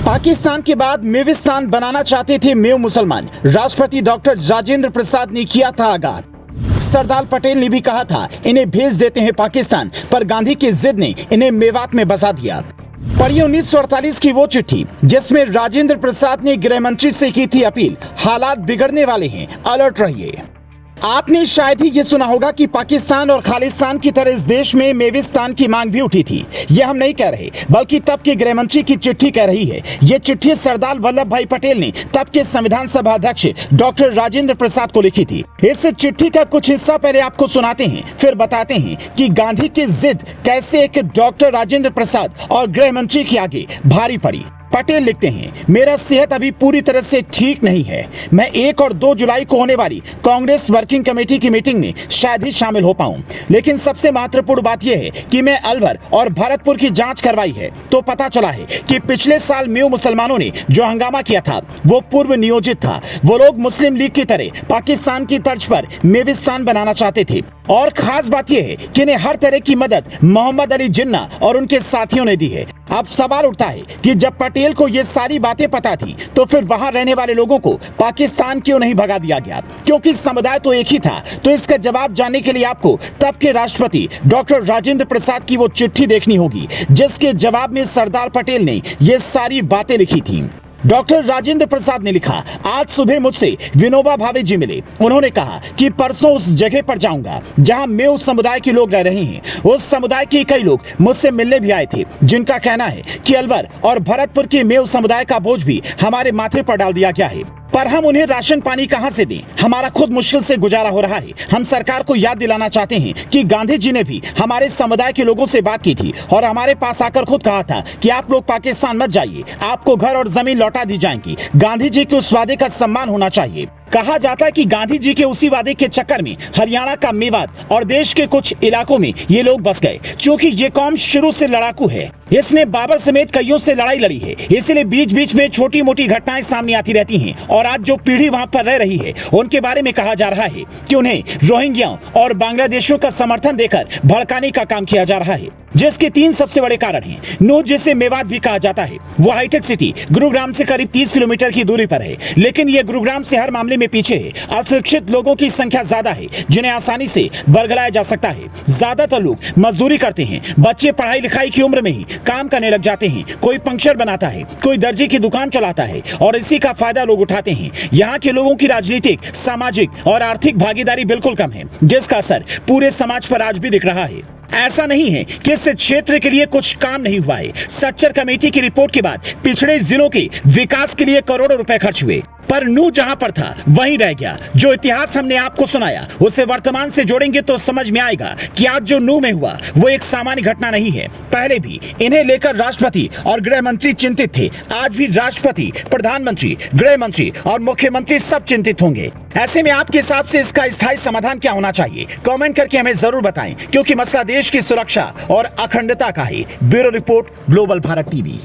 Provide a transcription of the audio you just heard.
पाकिस्तान के बाद मेविस्तान बनाना चाहते थे मेव मुसलमान। राष्ट्रपति डॉक्टर राजेंद्र प्रसाद ने किया था आगाह। सरदार पटेल ने भी कहा था इन्हें भेज देते हैं पाकिस्तान, पर गांधी की जिद ने इन्हें मेवात में बसा दिया। पढ़िए 1948 की वो चिट्ठी जिसमें राजेंद्र प्रसाद ने गृह मंत्री से की थी अपील, हालात बिगड़ने वाले हैं, अलर्ट रहिए। आपने शायद ही ये सुना होगा कि पाकिस्तान और खालिस्तान की तरह इस देश में मेविस्तान की मांग भी उठी थी। ये हम नहीं कह रहे, बल्कि तब के गृह मंत्री की चिट्ठी कह रही है। ये चिट्ठी सरदार वल्लभ भाई पटेल ने तब के संविधान सभा अध्यक्ष डॉक्टर राजेंद्र प्रसाद को लिखी थी। इस चिट्ठी का कुछ हिस्सा पहले आपको सुनाते हैं, फिर बताते हैं कि गांधी की जिद कैसे एक डॉक्टर राजेंद्र प्रसाद और गृह मंत्री के आगे भारी पड़ी। पटेल लिखते हैं, मेरा सेहत अभी पूरी तरह से ठीक नहीं है। मैं 1 और 2 जुलाई को होने वाली कांग्रेस वर्किंग कमेटी की मीटिंग में शायद ही शामिल हो पाऊं, लेकिन सबसे महत्वपूर्ण बात यह है कि मैं अलवर और भरतपुर की जांच करवाई है तो पता चला है कि पिछले साल मेव मुसलमानों ने जो हंगामा किया था वो पूर्व नियोजित था। वो लोग मुस्लिम लीग की तरह पाकिस्तान की तर्ज पर मेविस्तान बनाना चाहते थे, और खास बात यह है कि इन्हें हर तरह की मदद मोहम्मद अली जिन्ना और उनके साथियों ने दी है। अब सवाल उठता है कि जब पटेल को ये सारी बातें पता थी तो फिर वहां रहने वाले लोगों को पाकिस्तान क्यों नहीं भगा दिया गया, क्योंकि समुदाय तो एक ही था। तो इसका जवाब जानने के लिए आपको तब के राष्ट्रपति डॉक्टर राजेंद्र प्रसाद की वो चिट्ठी देखनी होगी जिसके जवाब में सरदार पटेल ने ये सारी बातें लिखी थी। डॉक्टर राजेंद्र प्रसाद ने लिखा, आज सुबह मुझसे विनोबा भावे जी मिले। उन्होंने कहा कि परसों उस जगह पर जाऊंगा जहां मेव समुदाय के लोग रह रहे हैं। उस समुदाय के कई लोग मुझसे मिलने भी आए थे, जिनका कहना है कि अलवर और भरतपुर के मेव समुदाय का बोझ भी हमारे माथे पर डाल दिया गया है, पर हम उन्हें राशन पानी कहां से दें? हमारा खुद मुश्किल से गुजारा हो रहा है। हम सरकार को याद दिलाना चाहते हैं कि गांधी जी ने भी हमारे समुदाय के लोगों से बात की थी और हमारे पास आकर खुद कहा था कि आप लोग पाकिस्तान मत जाइए, आपको घर और जमीन लौटा दी जाएंगी। गांधी जी के उस वादे का सम्मान होना चाहिए। कहा जाता है कि गांधी जी के उसी वादे के चक्कर में हरियाणा का मेवात और देश के कुछ इलाकों में ये लोग बस गए। क्योंकि ये कौम शुरू से लड़ाकू है, इसने बाबर समेत कईयों से लड़ाई लड़ी है, इसलिए बीच बीच में छोटी मोटी घटनाएं सामने आती रहती हैं। और आज जो पीढ़ी वहां पर रह रही है उनके बारे में कहा जा रहा है कि उन्हें रोहिंग्याओं और बांग्लादेशियों का समर्थन देकर भड़काने का काम किया जा रहा है, जिसके 3 सबसे बड़े कारण हैं। नूह, जिसे मेवात भी कहा जाता है, वो हाईटेक सिटी गुरुग्राम से करीब 30 किलोमीटर की दूरी पर है, लेकिन ये गुरुग्राम से हर मामले में पीछे है। अशिक्षित लोगों की संख्या ज्यादा है जिन्हें आसानी से बरगलाया जा सकता है। ज्यादातर लोग मजदूरी करते हैं, बच्चे पढ़ाई लिखाई की उम्र में ही काम करने लग जाते हैं। कोई पंक्चर बनाता है, कोई दर्जी की दुकान चलाता है, और इसी का फायदा लोग उठाते हैं। यहाँ के लोगों की राजनीतिक, सामाजिक और आर्थिक भागीदारी बिल्कुल कम है, जिसका असर पूरे समाज पर आज भी दिख रहा है। ऐसा नहीं है कि इस क्षेत्र के लिए कुछ काम नहीं हुआ है। सच्चर कमेटी की रिपोर्ट के बाद पिछड़े जिलों के विकास के लिए करोड़ों रुपए खर्च हुए, पर नूह जहां पर था वहीं रह गया। जो इतिहास हमने आपको सुनाया उसे वर्तमान से जोड़ेंगे तो समझ में आएगा कि आज जो नूह में हुआ वो एक सामान्य घटना नहीं है। पहले भी इन्हें लेकर राष्ट्रपति और गृह मंत्री चिंतित थे। आज भी राष्ट्रपति, प्रधानमंत्री, गृह मंत्री और मुख्यमंत्री सब चिंतित होंगे। ऐसे में आपके हिसाब से इसका स्थायी समाधान क्या होना चाहिए? कमेंट करके हमें जरूर बताएं, क्योंकि मसला देश की सुरक्षा और अखंडता का है। Bureau report, global Bharat TV.